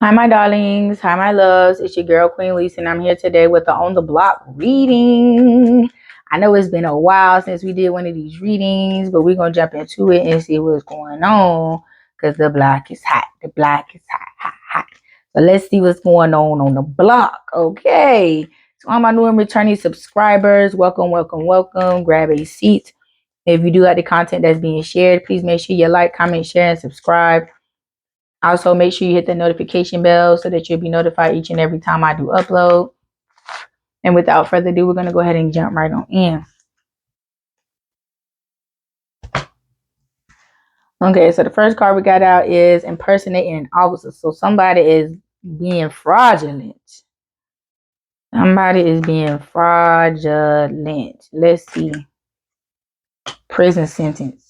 Hi, my darlings. Hi, my loves. It's your girl, Queen Lisa, and I'm here today with the On the Block reading. I know it's been a while since we did one of these readings, but we're going to jump into it and see what's going on because the block is hot. The block is hot, hot, hot. So let's see what's going on the block. Okay. So all my new and returning subscribers, welcome, welcome, welcome. Grab a seat. If you do like the content that's being shared, please make sure you like, comment, share, and subscribe. Also, make sure you hit the notification bell so that you'll be notified each and every time I do upload. And without further ado, we're going to go ahead and jump right on in. Okay, so the first card we got out is impersonating an officer. So somebody is being fraudulent. Somebody is being fraudulent. Let's see. Prison sentence.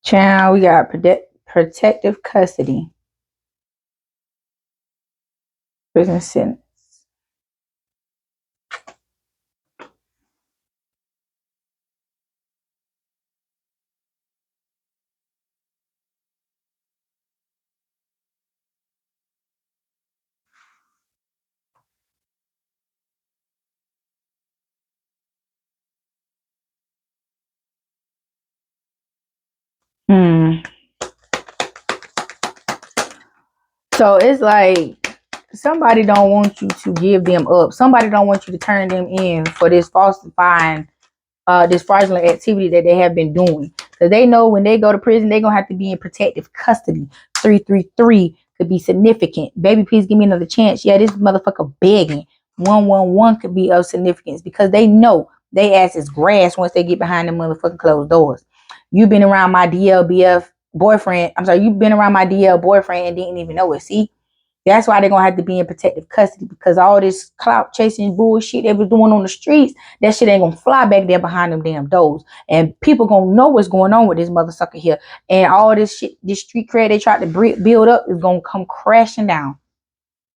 Child, we got protective custody. Prison sentence. So it's like somebody don't want you to give them up. Somebody don't want you to turn them in for this falsifying, this fraudulent activity that they have been doing. Because they know when they go to prison, they're going to have to be in protective custody. 333 could be significant. Baby, please give me another chance. Yeah, this motherfucker begging. 111 could be of significance because they know they ass is grass once they get behind the motherfucking closed doors. You've been around my DLBF boyfriend. I'm sorry, you've been around my DL boyfriend and didn't even know it. See? That's why they're going to have to be in protective custody, because all this clout chasing bullshit they was doing on the streets, that shit ain't going to fly back there behind them damn doors. And people going to know what's going on with this motherfucker here. And all this shit, this street cred they tried to build up is going to come crashing down.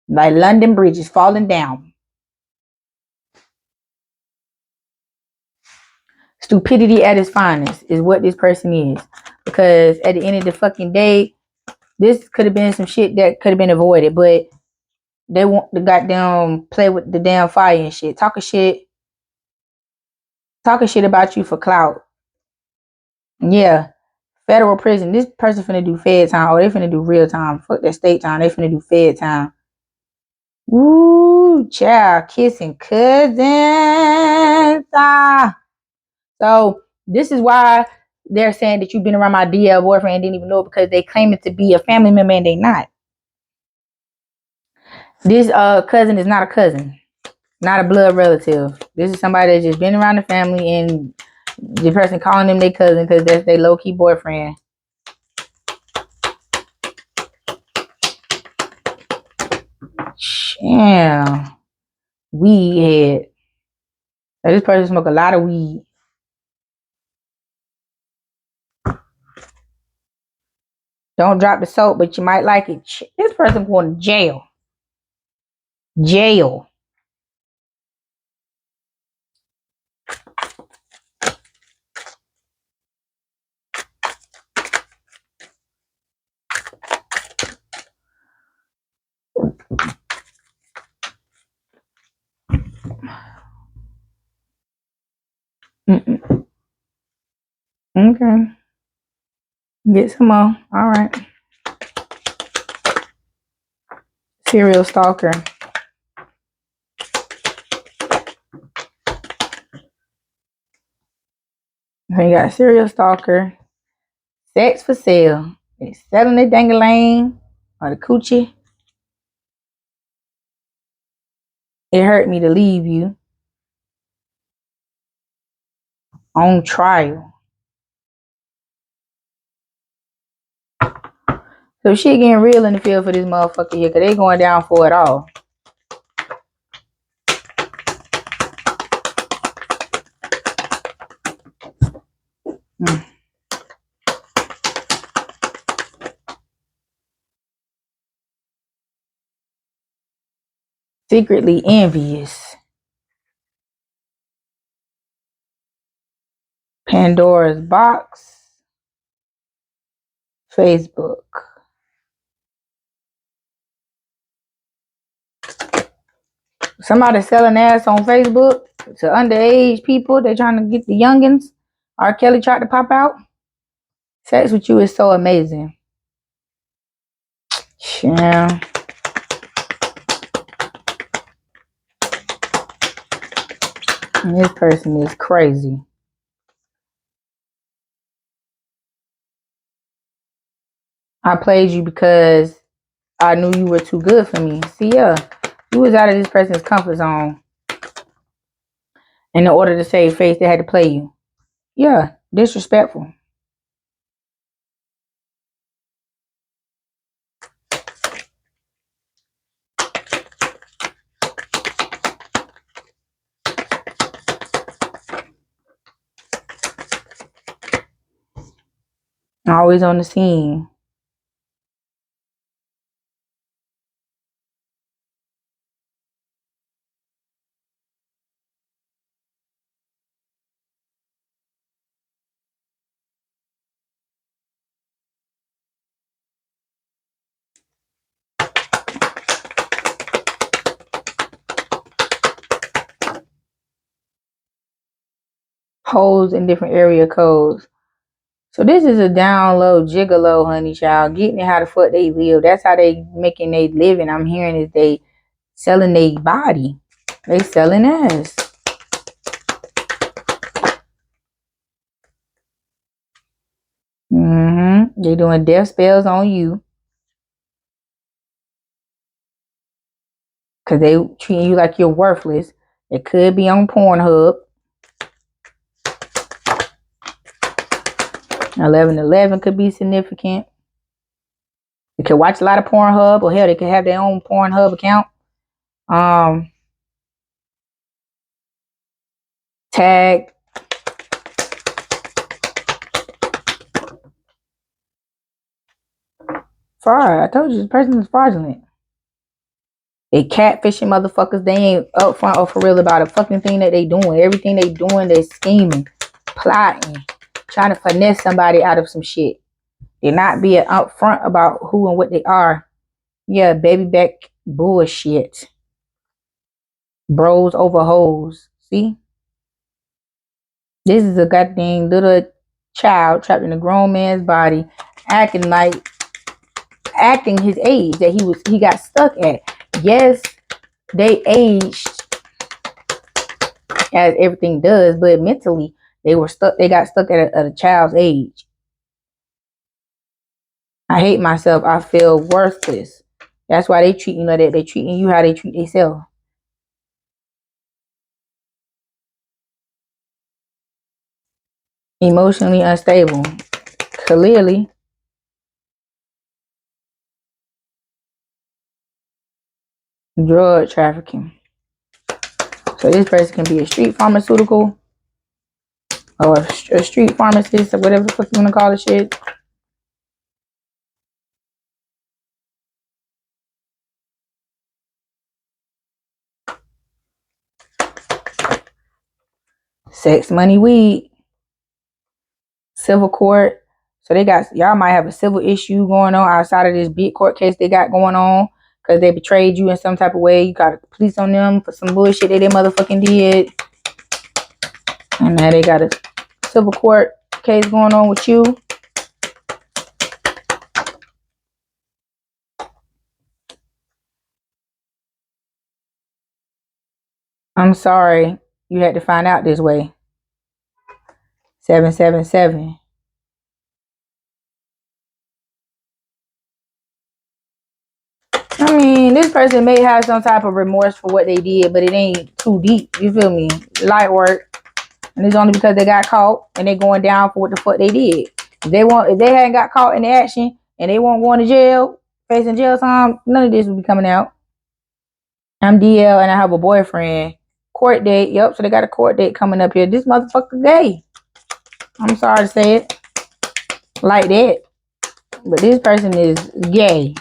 Like London Bridge is falling down. Stupidity at its finest is what this person is. Because at the end of the fucking day, this could have been some shit that could have been avoided. But they want to goddamn play with the damn fire and shit. Talking shit about you for clout. Yeah. Federal prison. This person finna do fed time. Or they finna do real time. Fuck that state time. They finna do fed time. Woo, child. Kissing cousins. So this is why they're saying that you've been around my DL boyfriend and didn't even know it, because they claim it to be a family member and they not. This cousin is not a cousin. Not a blood relative. This is somebody that's just been around the family, and the person calling them their cousin because that's their low-key boyfriend. Yeah. Weed head. So this person smoke a lot of weed. Don't drop the soap, but you might like it. This person going to jail. Jail. Okay. Get some more. All right. Serial stalker. So you got serial stalker. Sex for sale. They selling the dangling or the coochie. It hurt me to leave you. On trial. So shit getting real in the field for this motherfucker here, because they going down for it all. Secretly envious. Pandora's box. Facebook. Somebody selling ass on Facebook to underage people. They're trying to get the youngins. R. Kelly tried to pop out. Sex with you is so amazing. Yeah. And this person is crazy. I played you because I knew you were too good for me. See, yeah, you was out of this person's comfort zone. And in order to save face, they had to play you. Yeah, disrespectful. Always on the scene. Holes in different area codes. So this is a down low gigolo, honey child. Getting it how the fuck they live. That's how they making they living. I'm hearing is they selling their body. They selling ass. They doing death spells on you. Because they treating you like you're worthless. It could be on Pornhub. 1111 could be significant. They could watch a lot of Pornhub, or hell, they could have their own Pornhub account. Tag. Fraud. I told you this person is fraudulent. They catfishing motherfuckers. They ain't upfront or for real about a fucking thing that they doing. Everything they doing, they scheming, plotting, trying to finesse somebody out of some shit. They're not being upfront about who and what they are. Yeah, baby back bullshit. Bros over hoes. See? This is a goddamn little child trapped in a grown man's body, acting his age that he got stuck at. Yes, they aged as everything does, but mentally they were stuck. They got stuck at a child's age. I hate myself. I feel worthless. That's why they treat you like that. They treating you how they treat themselves. Emotionally unstable. Clearly. Drug trafficking. So this person can be a street pharmaceutical or a street pharmacist or whatever the fuck you want to call the shit. Sex, money, weed. Civil court. So they got, y'all might have a civil issue going on outside of this big court case they got going on because they betrayed you in some type of way. You got a police on them for some bullshit that they motherfucking did. And now they got a civil court case going on with you. I'm sorry you had to find out this way. 777. I mean, this person may have some type of remorse for what they did, but it ain't too deep. You feel me? Light work. And it's only because they got caught and they going down for what the fuck they did. If they hadn't got caught in the action and they weren't going to jail, facing jail time, none of this would be coming out. I'm DL and I have a boyfriend. Court date. Yep, so they got a court date coming up here. This motherfucker gay. I'm sorry to say it like that. But this person is gay.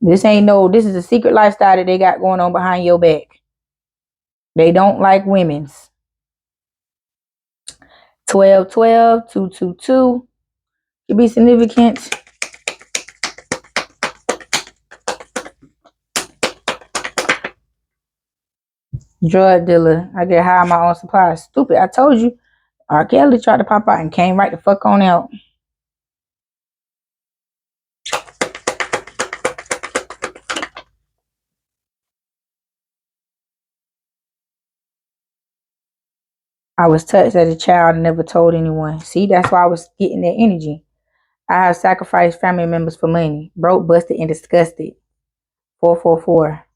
This is a secret lifestyle that they got going on behind your back. They don't like women's. 1212 222 could be significant. Drug dealer. I get high on my own supply. Stupid. I told you. R. Kelly tried to pop out and came right the fuck on out. I was touched as a child and never told anyone. See, that's why I was getting that energy. I have sacrificed family members for money. Broke, busted, and disgusted. 444.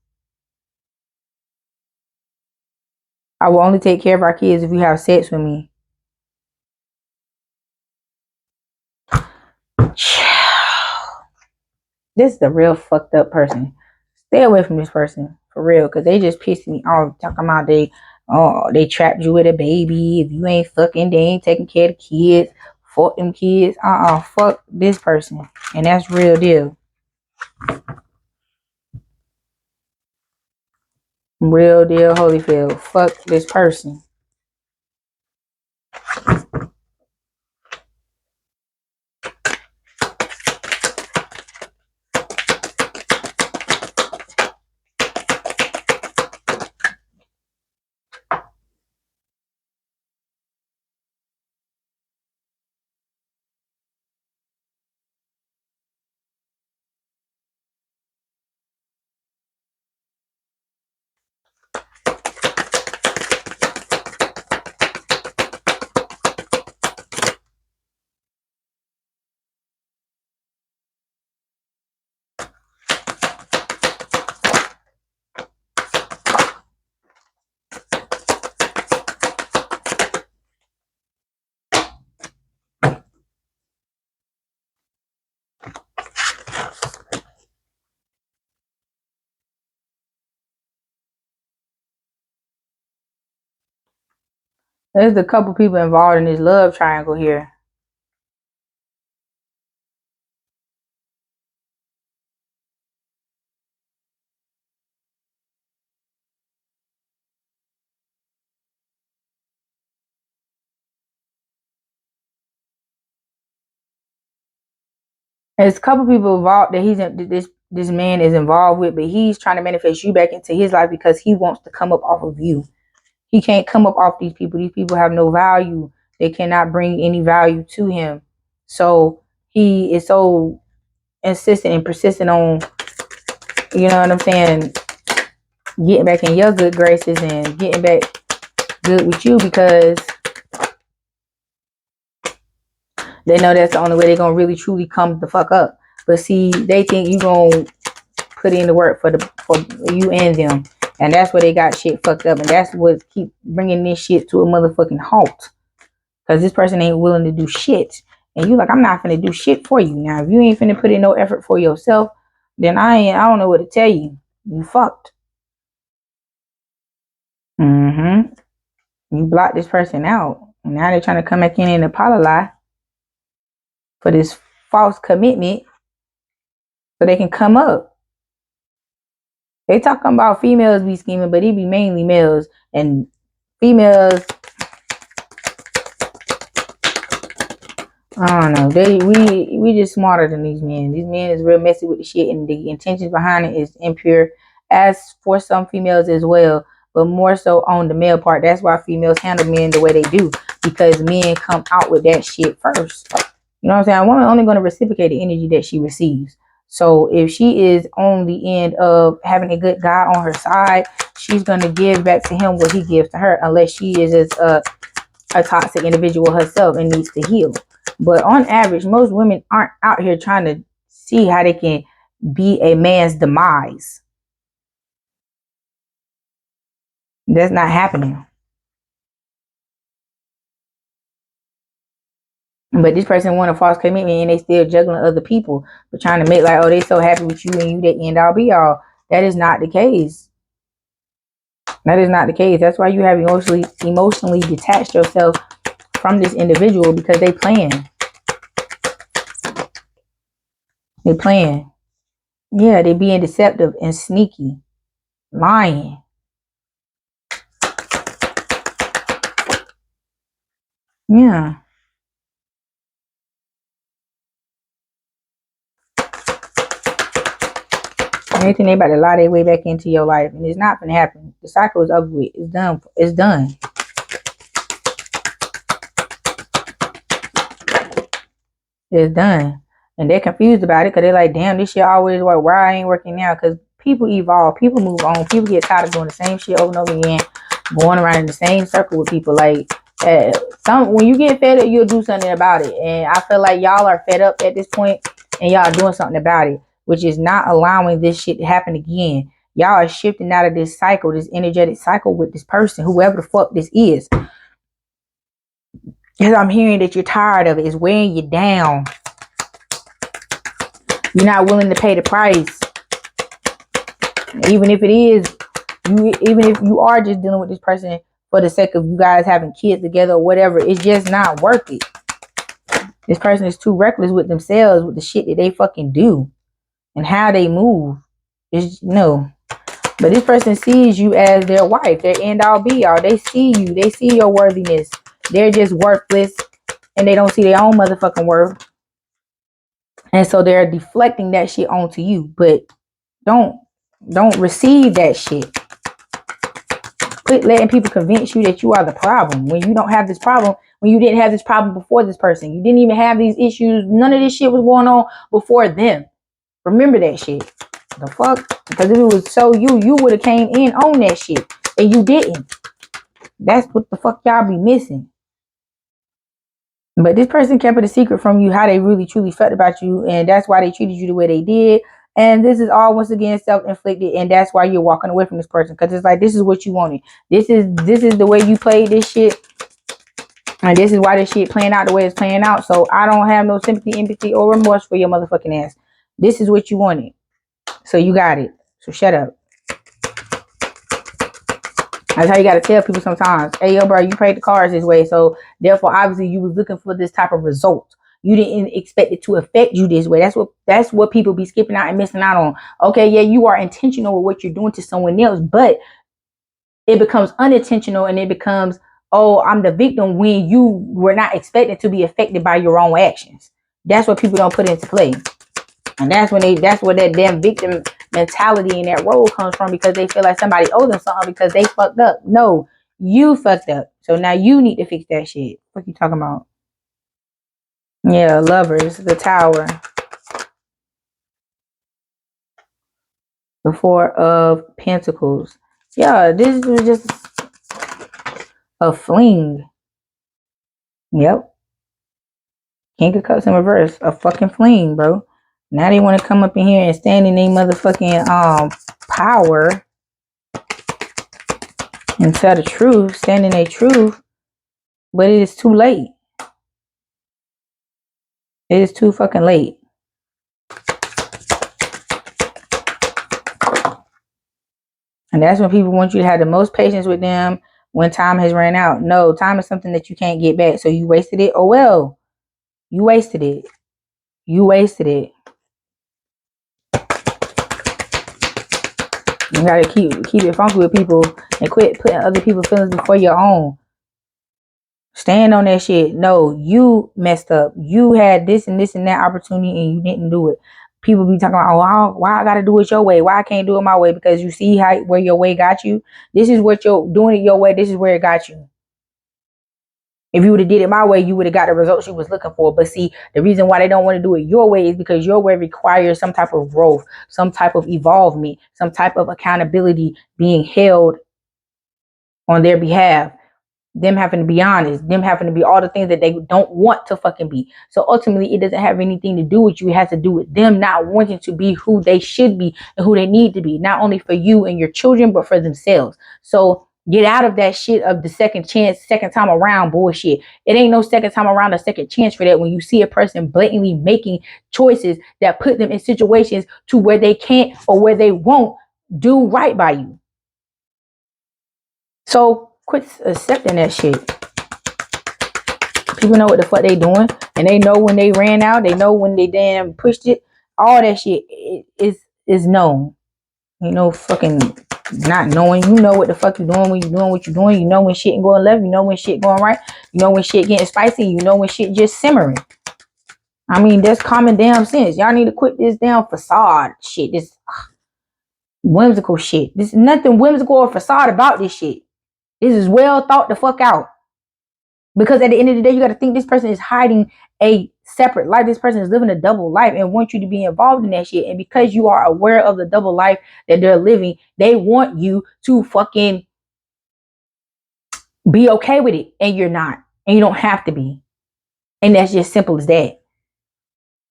I will only take care of our kids if you have sex with me. This is a real fucked up person. Stay away from this person. For real. Because they just pissed me off. Talking about they trapped you with a baby. If you ain't fucking, they ain't taking care of the kids. Fuck them kids. Fuck this person. And that's real deal. Real deal, Holyfield. Fuck this person. There's a couple people involved in this love triangle here. There's a couple people involved that this man is involved with, but he's trying to manifest you back into his life because he wants to come up off of you. He can't come up off these people. These people have no value. They cannot bring any value to him. So he is so insistent and persistent on, you know what I'm saying, getting back in your good graces and getting back good with you because they know that's the only way they're going to really truly come the fuck up. But see, they think you going to put in the work for you and them. And that's where they got shit fucked up. And that's what keep bringing this shit to a motherfucking halt. Because this person ain't willing to do shit. And you like, I'm not finna do shit for you. Now, if you ain't finna put in no effort for yourself, then I don't know what to tell you. You fucked. You blocked this person out. And now they're trying to come back in and apologize for this false commitment so they can come up. They talking about females be scheming, but it be mainly males. And females, I don't know. We just smarter than these men. These men is real messy with the shit, and the intentions behind it is impure. As for some females as well, but more so on the male part. That's why females handle men the way they do, because men come out with that shit first. You know what I'm saying? A woman only going to reciprocate the energy that she receives. So if she is on the end of having a good guy on her side, she's going to give back to him what he gives to her, unless she is just a toxic individual herself and needs to heal. But on average, most women aren't out here trying to see how they can be a man's demise. That's not happening. But this person want a false commitment and they still juggling other people, but trying to make like, oh, they so happy with you and you the end all be all. That is not the case. That is not the case. That's why you have emotionally detached yourself from this individual because they playing. They playing. Yeah, they being deceptive and sneaky. Lying. Yeah. Anything they about to lie their way back into your life, and it's not gonna happen. The cycle is over with. It's done. It's done. It's done. And they're confused about it because they're like, damn, this shit always work. Why I ain't working now? Because people evolve. People move on. People get tired of doing the same shit over and over again, going around in the same circle with people. Like, when you get fed up, you'll do something about it. And I feel like y'all are fed up at this point, and y'all are doing something about it, which is not allowing this shit to happen again. Y'all are shifting out of this cycle, this energetic cycle with this person, whoever the fuck this is. Because I'm hearing that you're tired of it. It's weighing you down. You're not willing to pay the price. Even if it is, even if you are just dealing with this person for the sake of you guys having kids together or whatever, it's just not worth it. This person is too reckless with themselves, with the shit that they fucking do and how they move. It's no. But this person sees you as their wife, their end all be all. They see you. They see your worthiness. They're just worthless and they don't see their own motherfucking worth. And so they're deflecting that shit onto you. But don't receive that shit. Quit letting people convince you that you are the problem when you don't have this problem, when you didn't have this problem before this person. You didn't even have these issues. None of this shit was going on before them. Remember that shit. The fuck? Because if it was so you would have came in on that shit. And you didn't. That's what the fuck y'all be missing. But this person kept it a secret from you how they really truly felt about you. And that's why they treated you the way they did. And this is all once again self-inflicted. And that's why you're walking away from this person. Because it's like, this is what you wanted. This is the way you played this shit. And this is why this shit playing out the way it's playing out. So I don't have no sympathy, empathy, or remorse for your motherfucking ass. This is what you wanted. So you got it. So shut up. That's how you gotta tell people sometimes. Hey, yo, bro, you played the cards this way. So therefore, obviously, you was looking for this type of result. You didn't expect it to affect you this way. That's what people be skipping out and missing out on. Okay, yeah, you are intentional with what you're doing to someone else, but it becomes unintentional and it becomes, oh, I'm the victim when you were not expected to be affected by your own actions. That's what people don't put into play. And that's where that damn victim mentality and that role comes from, because they feel like somebody owes them something because they fucked up. No, you fucked up. So now you need to fix that shit. What you talking about? Yeah, Lovers, the Tower. The Four of Pentacles. Yeah, this was just a fling. Yep. King of Cups in reverse. A fucking fling, bro. Now they want to come up in here and stand in their motherfucking power and tell the truth, stand in their truth, but it is too late. It is too fucking late. And that's when people want you to have the most patience with them when time has ran out. No, time is something that you can't get back. So you wasted it. Oh, well, you wasted it. You wasted it. You gotta keep it funky with people and quit putting other people's feelings before your own. Stand on that shit. No, you messed up. You had this and that opportunity and you didn't do it. People be talking about, oh, why I gotta do it your way? Why I can't do it my way? Because you see where your way got you. This is what you're doing it your way. This is where it got you. If you would have did it my way, you would have got the results you was looking for. But see, the reason why they don't want to do it your way is because your way requires some type of growth, some type of evolvement, some type of accountability being held on their behalf. Them having to be honest, them having to be all the things that they don't want to fucking be. So ultimately, it doesn't have anything to do with you. It has to do with them not wanting to be who they should be and who they need to be, not only for you and your children, but for themselves. So get out of that shit of the second chance, second time around bullshit. It ain't no second time around a second chance for that when you see a person blatantly making choices that put them in situations to where they can't or where they won't do right by you. So quit accepting that shit. People know what the fuck they doing, and they know when they ran out. They know when they damn pushed it. All that shit is known. Ain't no fucking not knowing. You know what the fuck you doing when you doing what you doing. You know when shit going left. You know when shit going right. You know when shit getting spicy. You know when shit just simmering. I mean, that's common damn sense. Y'all need to quit this damn facade shit. This whimsical shit. There's nothing whimsical or facade about this shit. This is well thought the fuck out. Because at the end of the day, you got to think this person is hiding a separate life. This person is living a double life and want you to be involved in that shit. And because you are aware of the double life that they're living, they want you to fucking be okay with it. And you're not. And you don't have to be. And that's just simple as that.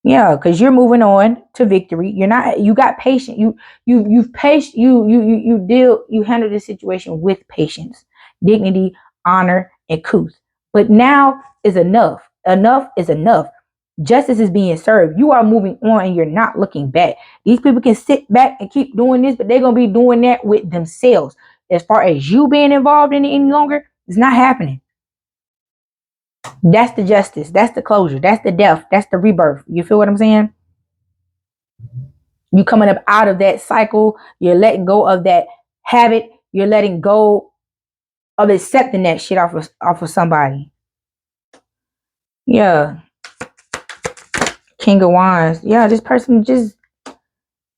Yeah, because you're moving on to victory. You're not. You got patience. You've patient. You handle this situation with patience, dignity, honor, and couth. But now is enough. Enough is enough. Justice is being served. You are moving on, and you're not looking back. These people can sit back and keep doing this, but they're gonna be doing that with themselves. As far as you being involved in it any longer, it's not happening. That's the justice. That's the closure. That's the death. That's the rebirth. You feel what I'm saying? You coming up out of that cycle. You're letting go of that habit. You're letting go of accepting that shit off of somebody. Yeah. King of Wands. Yeah, this person just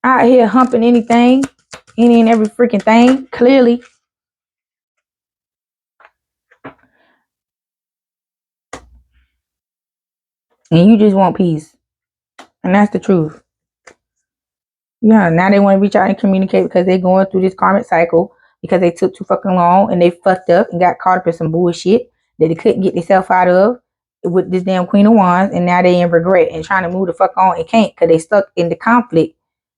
out here humping anything, any and every freaking thing. Clearly. And you just want peace. And that's the truth. Yeah, now they want to reach out and communicate because they're going through this karmic cycle because they took too fucking long and they fucked up and got caught up in some bullshit that they couldn't get themselves out of with this damn Queen of Wands, and now they in regret and trying to move the fuck on and can't because they stuck in the conflict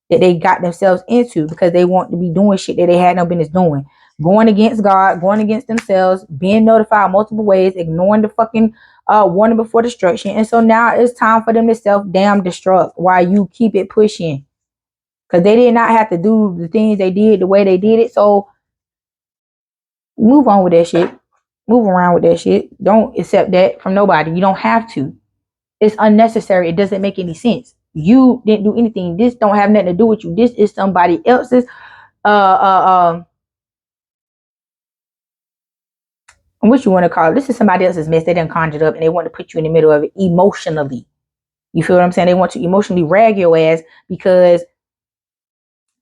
that they got themselves into because they want to be doing shit that they had no business doing. Going against God, going against themselves, being notified multiple ways, ignoring the fucking warning before destruction. And so now it's time for them to self-damn destruct while you keep it pushing. Because they did not have to do the things they did the way they did it. So move on with that shit. Move around with that shit. Don't accept that from nobody. You don't have to. It's unnecessary. It doesn't make any sense. You didn't do anything. This don't have nothing to do with you. This is somebody else's what you want to call it. This is somebody else's mess they done conjured up and they want to put you in the middle of it emotionally. You feel what I'm saying? They want to emotionally rag your ass because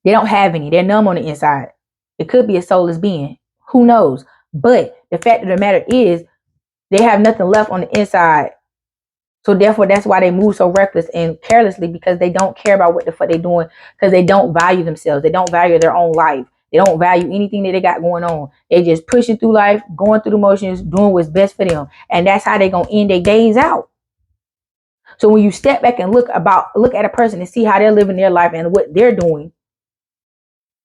they don't have any. They're numb on the inside. It could be a soulless being. Who knows? But the fact of the matter is they have nothing left on the inside. So therefore, that's why they move so reckless and carelessly, because they don't care about what the fuck they're doing, because they don't value themselves. They don't value their own life. They don't value anything that they got going on. They just pushing through life, going through the motions, doing what's best for them. And that's how they're going to end their days out. So when you step back and look at a person and see how they're living their life and what they're doing,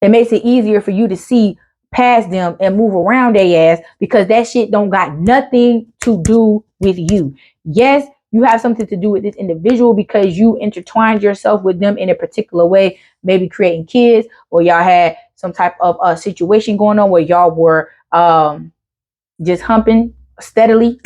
it makes it easier for you to see past them and move around their ass, because that shit don't got nothing to do with you. Yes, you have something to do with this individual because you intertwined yourself with them in a particular way, maybe creating kids, or y'all had some type of situation going on where y'all were just humping steadily.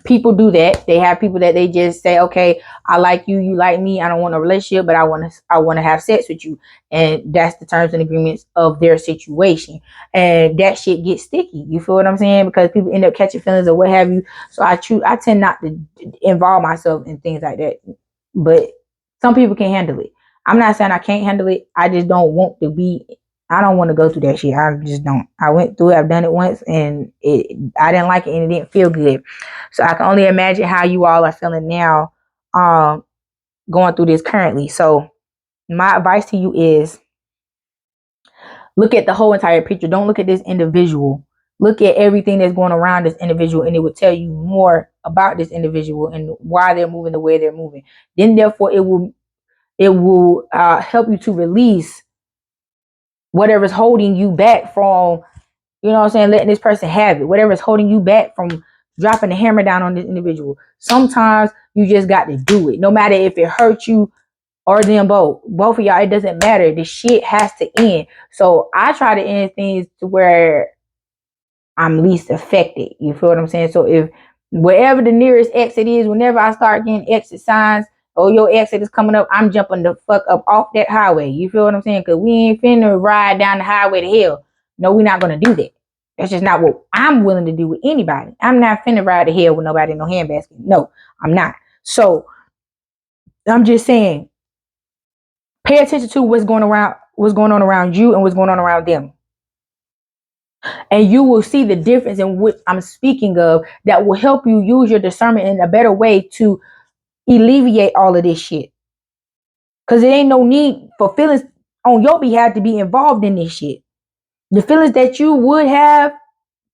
People do that. They have people that they just say, okay, I like you, you like me, I don't want a relationship, but I want to have sex with you. And that's the terms and agreements of their situation. And that shit gets sticky. You feel what I'm saying? Because people end up catching feelings or what have you. So I tend not to involve myself in things like that. But some people can handle it. I'm not saying I can't handle it. I just don't want to be. I don't want to go through that shit. I just don't. I went through it. I've done it once, and I didn't like it, and it didn't feel good. So I can only imagine how you all are feeling now, going through this currently. So my advice to you is look at the whole entire picture. Don't look at this individual. Look at everything that's going around this individual, and it will tell you more about this individual and why they're moving the way they're moving. Then, therefore, it will help you to release whatever's holding you back from, you know what I'm saying, letting this person have it. Whatever's holding you back from dropping the hammer down on this individual. Sometimes you just got to do it. No matter if it hurts you or them both. Both of y'all, it doesn't matter. The shit has to end. So I try to end things to where I'm least affected. You feel what I'm saying? So if Wherever the nearest exit is, whenever I start getting exit signs, or your exit is coming up, I'm jumping the fuck up off that highway. You feel what I'm saying? Because we ain't finna ride down the highway to hell. No, we're not going to do that. That's just not what I'm willing to do with anybody. I'm not finna ride to hell with nobody in no handbasket. No, I'm not. So I'm just saying, pay attention to what's going on around you and what's going on around them. And you will see the difference in what I'm speaking of that will help you use your discernment in a better way to alleviate all of this shit. Because there ain't no need for feelings on your behalf to be involved in this shit. The feelings that you would have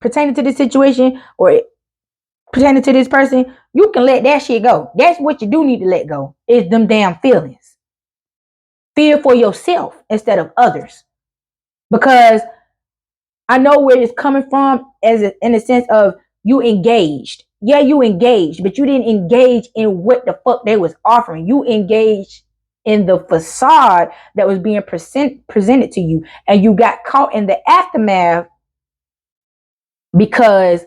pertaining to this situation or pertaining to this person, you can let that shit go. That's what you do need to let go, is them damn feelings. Fear for yourself instead of others. Because I know where it's coming from in the sense of you engaged. Yeah, you engaged, but you didn't engage in what the fuck they was offering. You engaged in the facade that was being presented to you, and you got caught in the aftermath because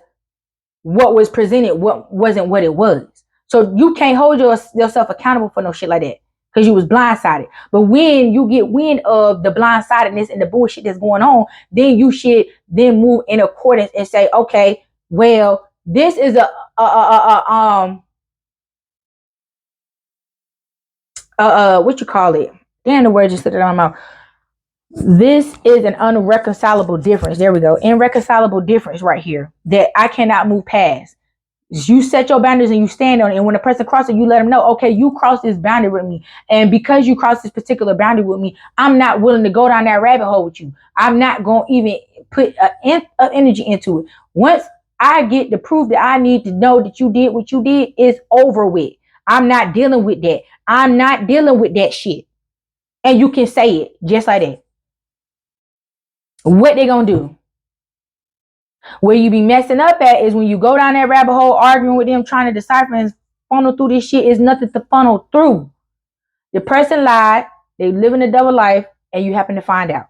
what was presented wasn't what it was. So you can't hold yourself accountable for no shit like that because you was blindsided. But when you get wind of the blindsidedness and the bullshit that's going on, then you should then move in accordance and say, okay, well, this is what you call it? Damn, the word just slipped out of my mouth. This is an unreconcilable difference. There we go. Irreconcilable difference right here that I cannot move past. You set your boundaries and you stand on it. And when a person crosses, you let them know, okay, you crossed this boundary with me. And because you crossed this particular boundary with me, I'm not willing to go down that rabbit hole with you. I'm not going to even put energy into it. Once I get the proof that I need to know that you did what you did, it's over with. I'm not dealing with that. I'm not dealing with that shit. And you can say it just like that. What they gonna do? Where you be messing up at is when you go down that rabbit hole arguing with them, trying to decipher and funnel through this shit. Is nothing to funnel through. The person lied, they living a double life, and you happen to find out.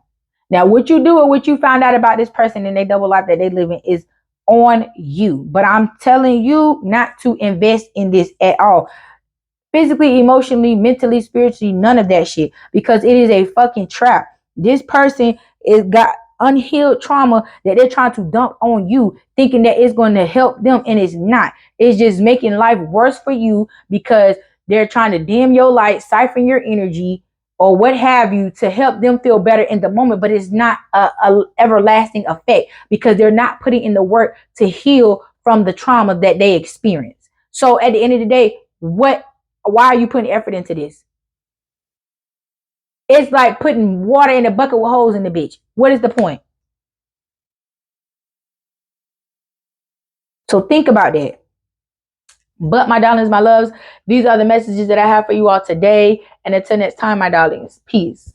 Now, what you do or what you found out about this person and they double life that they live in is on you. But I'm telling you not to invest in this at all. Physically, emotionally, mentally, spiritually, none of that shit. Because it is a fucking trap. This person is got unhealed trauma that they're trying to dump on you, thinking that it's going to help them, and it's not. It's just making life worse for you because they're trying to dim your light, siphon your energy, or what have you, to help them feel better in the moment. But it's not a everlasting effect because they're not putting in the work to heal from the trauma that they experience. So at the end of the day, why are you putting effort into this? It's like putting water in a bucket with holes in the bitch. What is the point? So think about that. But my darlings, my loves, these are the messages that I have for you all today. And until next time, my darlings, peace.